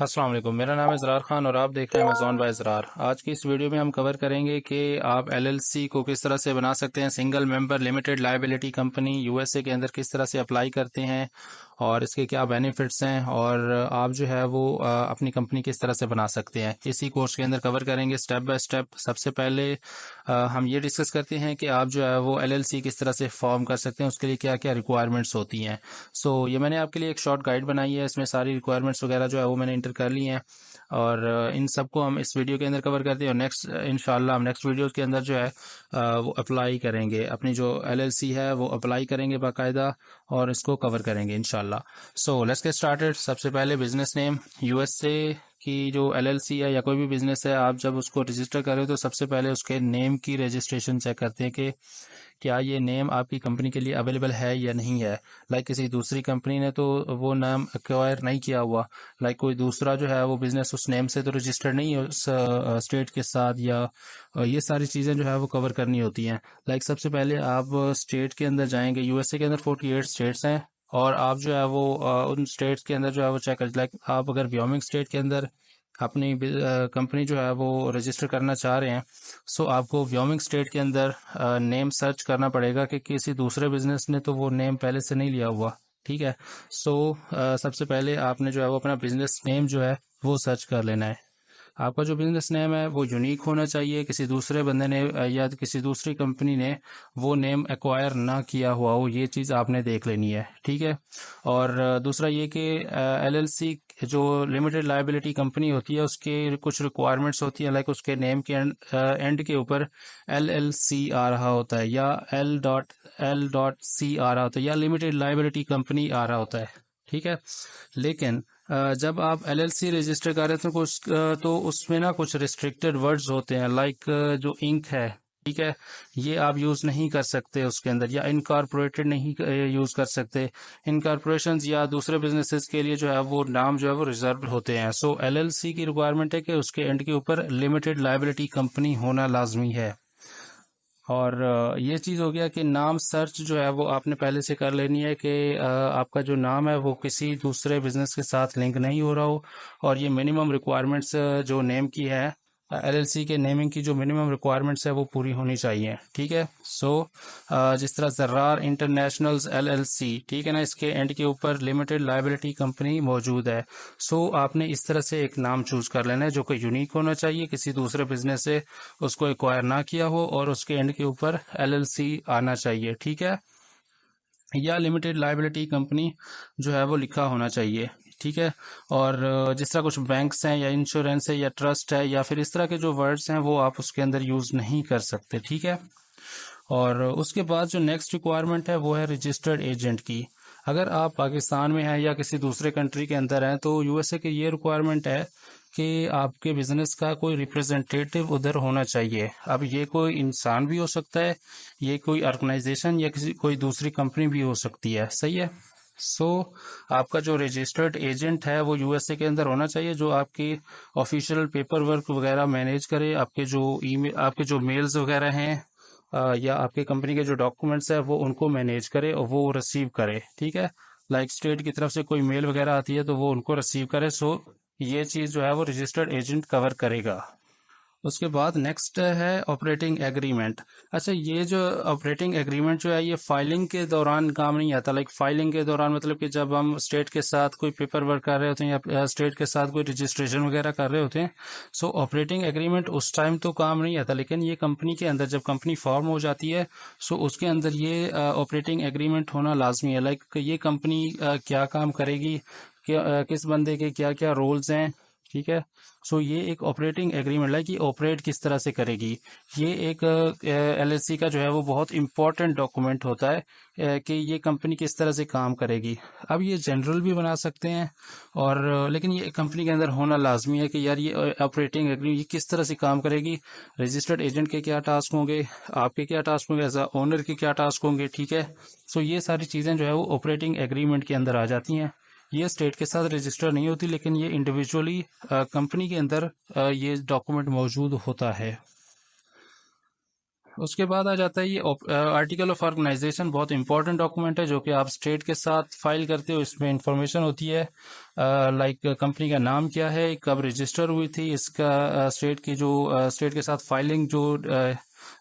अस्सलाम वालेकुम। मेरा नाम है ज़रार खान और आप देख रहे हैं अमेज़ॉन बाय ज़रार। आज की इस वीडियो में हम कवर करेंगे कि आप एलएलसी को किस तरह से बना सकते हैं, single member limited liability company USA के अंदर किस तरह से अप्लाई करते हैं और इसके क्या बेनिफिट्स हैं और आप जो है वो अपनी कंपनी किस तरह से बना सकते हैं, इसी कोर्स के अंदर कवर करेंगे स्टेप बाय स्टेप। सबसे पहले हम ये डिस्कस करते हैं कि आप जो है वो एलएलसी किस तरह से फॉर्म कर सकते हैं, उसके लिए क्या क्या रिक्वायरमेंट्स होती हैं। ये मैंने आपके लिए एक शॉर्ट गाइड बनाई है, इसमें सारी रिक्वायरमेंट्स वगैरह जो है वो मैंने इंटर कर ली हैं और इन सबको हम इस वीडियो के अंदर कवर करते हैं और नेक्स्ट इंशाल्लाह हम नेक्स्ट वीडियो के अंदर जो है वो अप्लाई करेंगे, अपनी जो एलएलसी है वो अप्लाई करेंगे बाकायदा और इसको कवर करेंगे इंशाल्लाह। Let's get started. सबसे पहले बिजनेस नेम। यूएसए की जो एलएलसी है या कोई भी बिजनेस है, आप जब उसको रजिस्टर करें तो सबसे पहले उसके नेम की रजिस्ट्रेशन चेक करते हैं कि क्या ये नेम आपकी कंपनी के लिए अवेलेबल है या नहीं है। किसी दूसरी कंपनी ने तो वो नाम एक्वायर नहीं किया हुआ, कोई दूसरा जो है वो बिजनेस उस नेम से तो रजिस्टर्ड नहीं है उस स्टेट के साथ, या ये सारी चीज़ें जो है वो कवर करनी होती हैं। सबसे पहले आप स्टेट के अंदर जाएंगे। यूएसए के अंदर 48 स्टेट्स हैं और आप जो है वो उन स्टेट्स के अंदर जो है वो चेक कर, आप अगर व्योमिंग स्टेट के अंदर अपनी कंपनी जो है वो रजिस्टर करना चाह रहे हैं, आपको व्योमिंग स्टेट के अंदर नेम सर्च करना पड़ेगा कि किसी दूसरे बिजनेस ने तो वो नेम पहले से नहीं लिया हुआ। ठीक है। सबसे पहले आपने जो है वो अपना बिजनेस नेम जो है वो सर्च कर लेना है। आपका जो बिजनेस नेम है वो यूनिक होना चाहिए, किसी दूसरे बंदे ने या किसी दूसरी कंपनी ने वो नेम एक्वायर ना किया हुआ हो, ये चीज़ आपने देख लेनी है। ठीक है। और दूसरा ये कि एलएलसी जो लिमिटेड लायबिलिटी कंपनी होती है उसके कुछ रिक्वायरमेंट्स होती है, उसके नेम के एंड के ऊपर एलएलसी आ रहा होता है या L.C आ रहा होता है या लिमिटेड लायबिलिटी कंपनी आ रहा होता है। ठीक है। लेकिन जब आप एलएलसी रजिस्टर कर रहे थे तो उसमें ना कुछ रिस्ट्रिक्टेड वर्ड्स होते हैं, जो इंक है। ठीक है। ये आप यूज नहीं कर सकते उसके अंदर, या इनकॉर्पोरेटेड नहीं यूज कर सकते। इनकॉर्पोरेशंस या दूसरे बिजनेसेस के लिए जो है वो नाम जो है वो रिजर्व होते हैं। एलएलसी की रिक्वायरमेंट है कि उसके एंड के ऊपर लिमिटेड लायबिलिटी कंपनी होना लाजमी है। और ये चीज़ हो गया कि नाम सर्च जो है वो आपने पहले से कर लेनी है कि आपका जो नाम है वो किसी दूसरे बिजनेस के साथ लिंक नहीं हो रहा हो। और ये मिनिमम रिक्वायरमेंट्स जो नेम की है, एलएलसी के नेमिंग की जो मिनिमम रिक्वायरमेंट्स है वो पूरी होनी चाहिए। ठीक है। जिस तरह जर्रार इंटरनेशनल्स एलएलसी, ठीक है ना, इसके एंड के ऊपर लिमिटेड लायबिलिटी कंपनी मौजूद है। आपने इस तरह से एक नाम चूज कर लेना है जो कि यूनिक होना चाहिए, किसी दूसरे बिजनेस से उसको एक्वायर ना किया हो और उसके एंड के ऊपर एलएलसी आना चाहिए। ठीक है। या लिमिटेड लायबिलिटी कंपनी जो है वो लिखा होना चाहिए। ठीक है। और जिस तरह कुछ बैंक्स हैं या इंश्योरेंस है या ट्रस्ट है या फिर इस तरह के जो वर्ड्स हैं वो आप उसके अंदर यूज नहीं कर सकते। ठीक है। और उसके बाद जो नेक्स्ट रिक्वायरमेंट है वो है रजिस्टर्ड एजेंट की। अगर आप पाकिस्तान में हैं या किसी दूसरे कंट्री के अंदर हैं तो यूएसए की ये रिक्वायरमेंट है कि आपके बिजनेस का कोई रिप्रेजेंटेटिव उधर होना चाहिए। अब ये कोई इंसान भी हो सकता है, ये कोई ऑर्गेनाइजेशन या कोई दूसरी कंपनी भी हो सकती है। सही है। सो आपका जो रजिस्टर्ड एजेंट है वो यूएसए के अंदर होना चाहिए, जो आपकी ऑफिशियल पेपर वर्क वगैरह मैनेज करे, आपके जो मेल्स वगैरह हैं या आपकी कंपनी के जो डॉक्यूमेंट्स है वो उनको मैनेज करे और वो रिसीव करे। ठीक है। स्टेट की तरफ से कोई मेल वगैरह आती है तो वो उनको रिसीव करे। ये चीज़ जो है वो रजिस्टर्ड एजेंट कवर करेगा। उसके बाद नेक्स्ट है ऑपरेटिंग एग्रीमेंट। अच्छा, ये जो ऑपरेटिंग एग्रीमेंट जो है ये फाइलिंग के दौरान काम नहीं आता। फाइलिंग के दौरान मतलब कि जब हम स्टेट के साथ कोई पेपर वर्क कर रहे होते हैं या स्टेट के साथ कोई रजिस्ट्रेशन वगैरह कर रहे होते हैं, ऑपरेटिंग एग्रीमेंट उस टाइम तो काम नहीं आता। लेकिन ये कंपनी के अंदर जब कंपनी फॉर्म हो जाती है उसके अंदर ये ऑपरेटिंग एग्रीमेंट होना लाजमी है। ये कंपनी क्या काम करेगी, किस बंदे के क्या क्या रोल्स हैं। ठीक है। ये एक ऑपरेटिंग एग्रीमेंट ये ऑपरेट किस तरह से करेगी, ये एक एलएलसी का जो है वो बहुत इंपॉर्टेंट डॉक्यूमेंट होता है कि ये कंपनी किस तरह से काम करेगी। अब ये जनरल भी बना सकते हैं और लेकिन ये कंपनी के अंदर होना लाजमी है कि यार ये ऑपरेटिंग एग्रीमेंट ये किस तरह से काम करेगी, रजिस्टर्ड एजेंट के क्या टास्क होंगे, आपके क्या टास्क होंगे, एज अ ओनर के क्या टास्क होंगे। ठीक है। ये सारी चीज़ें जो है वो ऑपरेटिंग एग्रीमेंट के अंदर आ जाती हैं। ये स्टेट के साथ रजिस्टर नहीं होती लेकिन ये इंडिविजुअली कंपनी के अंदर ये डॉक्यूमेंट मौजूद होता है। उसके बाद आ जाता है ये आर्टिकल ऑफ ऑर्गेनाइजेशन। बहुत इंपॉर्टेंट डॉक्यूमेंट है जो कि आप स्टेट के साथ फाइल करते हो। इसमें इंफॉर्मेशन होती है लाइक कंपनी का नाम क्या है, कब रजिस्टर हुई थी, इसका स्टेट के साथ फाइलिंग जो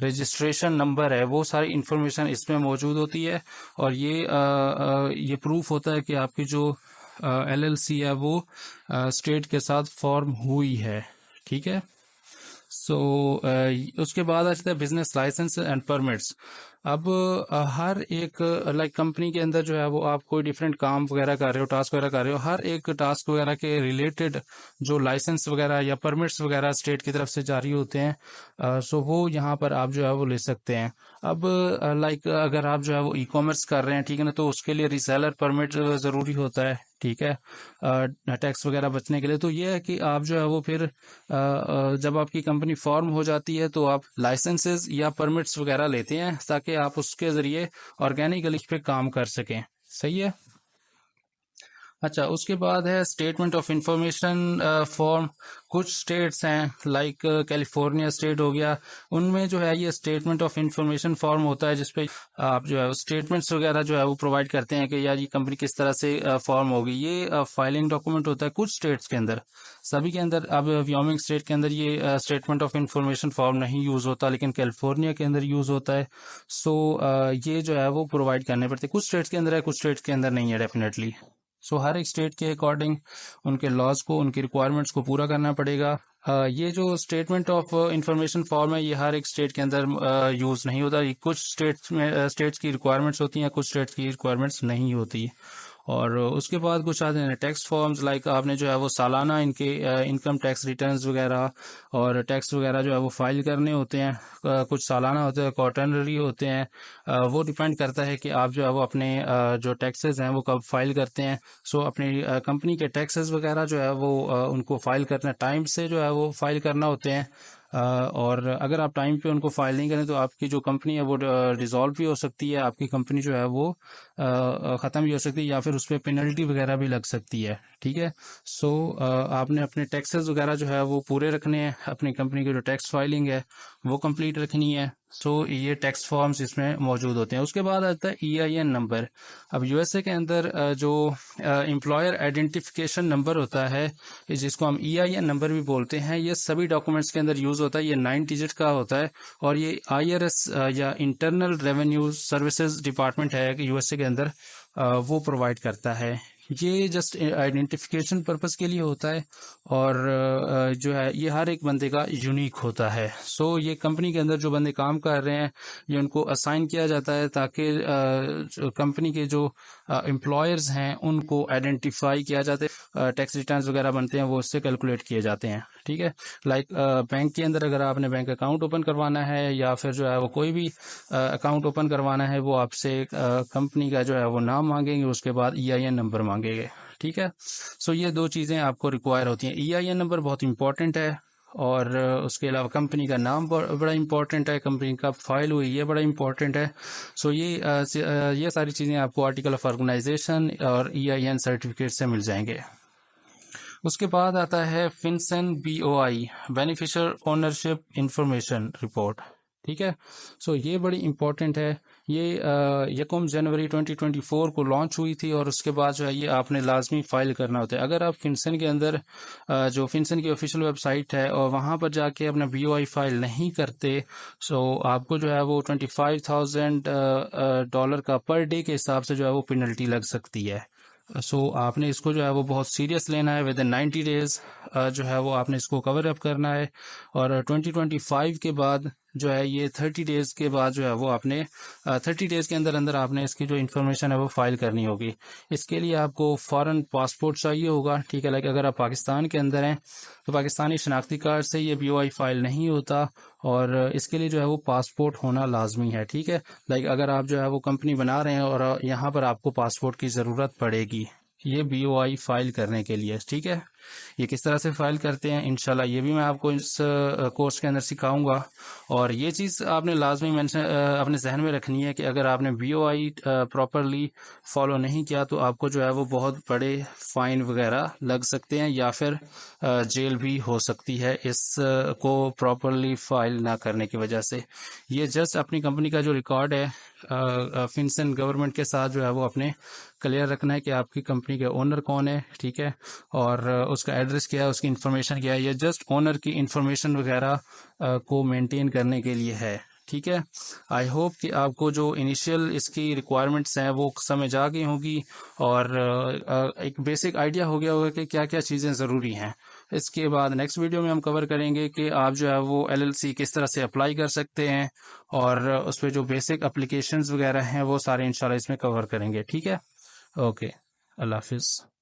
रजिस्ट्रेशन नंबर है, वो सारी इंफॉर्मेशन इसमें मौजूद होती है। और ये प्रूफ होता है कि आपकी जो एलएलसी है वो स्टेट के साथ फॉर्म हुई है। ठीक है। सो उसके बाद आ जाता है बिजनेस लाइसेंस एंड परमिट्स। अब हर एक लाइक कंपनी के अंदर जो है वो आप कोई डिफरेंट काम वगैरह कर रहे हो, टास्क वगैरह कर रहे हो, हर एक टास्क वगैरह के रिलेटेड जो लाइसेंस वगैरह या परमिट्स वगैरह स्टेट की तरफ से जारी होते हैं, सो वो यहाँ पर आप जो है वो ले सकते हैं। अब लाइक अगर आप जो है वो ई कॉमर्स कर रहे हैं, ठीक है ना, तो उसके लिए रीसेलर परमिट ज़रूरी होता है। ठीक है। टैक्स वगैरह बचने के लिए तो ये है कि आप जो है वो फिर जब आपकी कंपनी फॉर्म हो जाती है तो आप लाइसेंसेस या परमिट्स वगैरह लेते हैं ताकि आप उसके ज़रिए ऑर्गेनिकली पे काम कर सकें। सही है। अच्छा, उसके बाद है स्टेटमेंट ऑफ इंफॉर्मेशन फॉर्म। कुछ स्टेट्स हैं लाइक कैलिफोर्निया स्टेट हो गया, उनमें जो है ये स्टेटमेंट ऑफ इंफॉर्मेशन फॉर्म होता है जिसपे आप जो है स्टेटमेंट्स वगैरह जो है वो प्रोवाइड करते हैं कि यार ये कंपनी किस तरह से फॉर्म होगी। ये फाइलिंग डॉक्यूमेंट होता है कुछ स्टेट्स के अंदर, सभी के अंदर। अब व्योमिंग स्टेट के अंदर ये स्टेटमेंट ऑफ इंफॉर्मेशन फॉर्म नहीं यूज होता, लेकिन कैलिफोर्निया के अंदर यूज होता है। सो ये जो है वो प्रोवाइड करने पड़ते हैं। कुछ स्टेट्स के अंदर है, कुछ स्टेट्स के अंदर नहीं है डेफिनेटली। सो हर एक स्टेट के अकॉर्डिंग उनके लॉज को, उनकी रिक्वायरमेंट्स को पूरा करना पड़ेगा। ये जो स्टेटमेंट ऑफ इंफॉर्मेशन फॉर्म है ये हर एक स्टेट के अंदर यूज नहीं होता। ये कुछ स्टेट्स की रिक्वायरमेंट्स होती हैं, कुछ स्टेट्स की रिक्वायरमेंट्स नहीं होती। और उसके बाद कुछ आते हैं टैक्स फॉर्म्स, लाइक आपने जो है वो सालाना इनके इनकम टैक्स रिटर्न्स वगैरह और टैक्स वगैरह जो है वो फाइल करने होते हैं। कुछ सालाना होते हैं, क्वार्टरली होते हैं। वो डिपेंड करता है कि आप जो है वो अपने जो टैक्सेस हैं वो कब फाइल करते हैं। सो अपनी कंपनी के टैक्सेस वगैरह जो है वो उनको फाइल करना टाइम से जो है वो फाइल करना होते हैं। और अगर आप टाइम पे उनको फाइल नहीं करें तो आपकी जो कंपनी है वो डिसॉल्व भी हो सकती है, आपकी कंपनी जो है वो ख़त्म भी हो सकती है, या फिर उस पर पेनल्टी वगैरह भी लग सकती है। ठीक है। सो आपने अपने टैक्सेस वगैरह जो है वो पूरे रखने हैं, अपनी कंपनी की जो टैक्स फाइलिंग है वो कंप्लीट रखनी है। सो ये टैक्स फॉर्म्स इसमें मौजूद होते हैं। उसके बाद आता है EIN नंबर। अब यूएसए के अंदर जो एम्प्लॉयर आइडेंटिफिकेशन नंबर होता है, जिसको हम EIN नंबर भी बोलते हैं, ये सभी डॉक्यूमेंट्स के अंदर यूज होता है। ये 9 डिजिट का होता है और ये IRS या इंटरनल रेवेन्यू सर्विसेज डिपार्टमेंट है यूएसए के अंदर, वो प्रोवाइड करता है। ये जस्ट आइडेंटिफिकेशन पर्पस के लिए होता है और जो है ये हर एक बंदे का यूनिक होता है। सो ये कंपनी के अंदर जो बंदे काम कर रहे हैं ये उनको असाइन किया जाता है ताकि कंपनी के जो एम्प्लॉयर्स हैं उनको आइडेंटिफाई किया जाता है। टैक्स रिटर्न्स वगैरह बनते हैं वो उससे कैलकुलेट किए जाते हैं। ठीक है। लाइक बैंक के अंदर अगर आपने बैंक अकाउंट ओपन करवाना है या फिर जो है वो कोई भी अकाउंट ओपन करवाना है, वो आपसे कंपनी का जो है वो नाम मांगेंगे, उसके बाद EIN नंबर मांगेंगे। ठीक है। सो ये दो चीज़ें आपको रिक्वायर होती हैं। EIN नंबर बहुत इंपॉर्टेंट है और उसके अलावा कंपनी का नाम बड़ा इंपॉर्टेंट है, कंपनी कब फाइल हुई ये बड़ा इंपॉर्टेंट है। सो ये सारी चीज़ें आपको आर्टिकल ऑफ ऑर्गेनाइजेशन और EIN सर्टिफिकेट से मिल जाएंगे। उसके बाद आता है FinCEN BOI, beneficial ownership information report. ठीक है। सो ये बड़ी इंपॉर्टेंट है। ये 1 जनवरी 2024 को लॉन्च हुई थी और उसके बाद जो है ये आपने लाजमी फाइल करना होता है। अगर आप FinCEN के अंदर जो FinCEN की ऑफिशियल वेबसाइट है और वहाँ पर जाके अपना BOI फाइल नहीं करते, सो आपको जो है वो $25,000 का पर डे के हिसाब से जो है वो पेनल्टी लग सकती है। सो आपने इसको जो है वो बहुत सीरियस लेना है। विद इन 90 डेज जो है वो आपने इसको कवर अप करना है और 2025 के बाद जो है ये 30 डेज के बाद जो है वो आपने 30 डेज के अंदर अंदर आपने इसकी जो इन्फॉर्मेशन है वो फाइल करनी होगी। इसके लिए आपको फॉरेन पासपोर्ट चाहिए होगा। ठीक है। लाइक अगर आप पाकिस्तान के अंदर हैं तो पाकिस्तानी शनाख्ती कार्ड से ये BOI फाइल नहीं होता और इसके लिए जो है वो पासपोर्ट होना लाजमी है। ठीक है। लाइक अगर आप जो है वो कंपनी बना रहे हैं और यहाँ पर आपको पासपोर्ट की ज़रूरत पड़ेगी ये BOI फाइल करने के लिए। ठीक है। ये किस तरह से फाइल करते हैं इंशाल्लाह ये भी मैं आपको इस कोर्स के अंदर सिखाऊंगा। और ये चीज़ आपने लाजमी मेंशन अपने जहन में रखनी है कि अगर आपने BOI प्रॉपरली फॉलो नहीं किया तो आपको जो है वो बहुत बड़े फाइन वगैरह लग सकते हैं या फिर जेल भी हो सकती है इस को प्रॉपरली फाइल ना करने की वजह से। ये जस्ट अपनी कंपनी का जो रिकॉर्ड है फिनसन गवर्नमेंट के साथ जो है वो अपने क्लियर रखना है कि आपकी कंपनी के ओनर कौन है, ठीक है, और उसका एड्रेस क्या है, उसकी इंफॉर्मेशन क्या है। ये जस्ट ओनर की इंफॉर्मेशन वगैरह को मेंटेन करने के लिए है, ठीक है। आई होप कि आपको जो इनिशियल इसकी रिक्वायरमेंट्स हैं वो समझ आ गई होगी और एक बेसिक आइडिया हो गया होगा कि क्या क्या चीज़ें ज़रूरी हैं। इसके बाद नेक्स्ट वीडियो में हम कवर करेंगे कि आप जो है वो LLC किस तरह से अप्लाई कर सकते हैं और उस पर जो बेसिक एप्लीकेशंस वगैरह हैं वो सारे इंशाल्लाह इसमें कवर करेंगे, ठीक है। ओके, अल्लाह हाफिज़।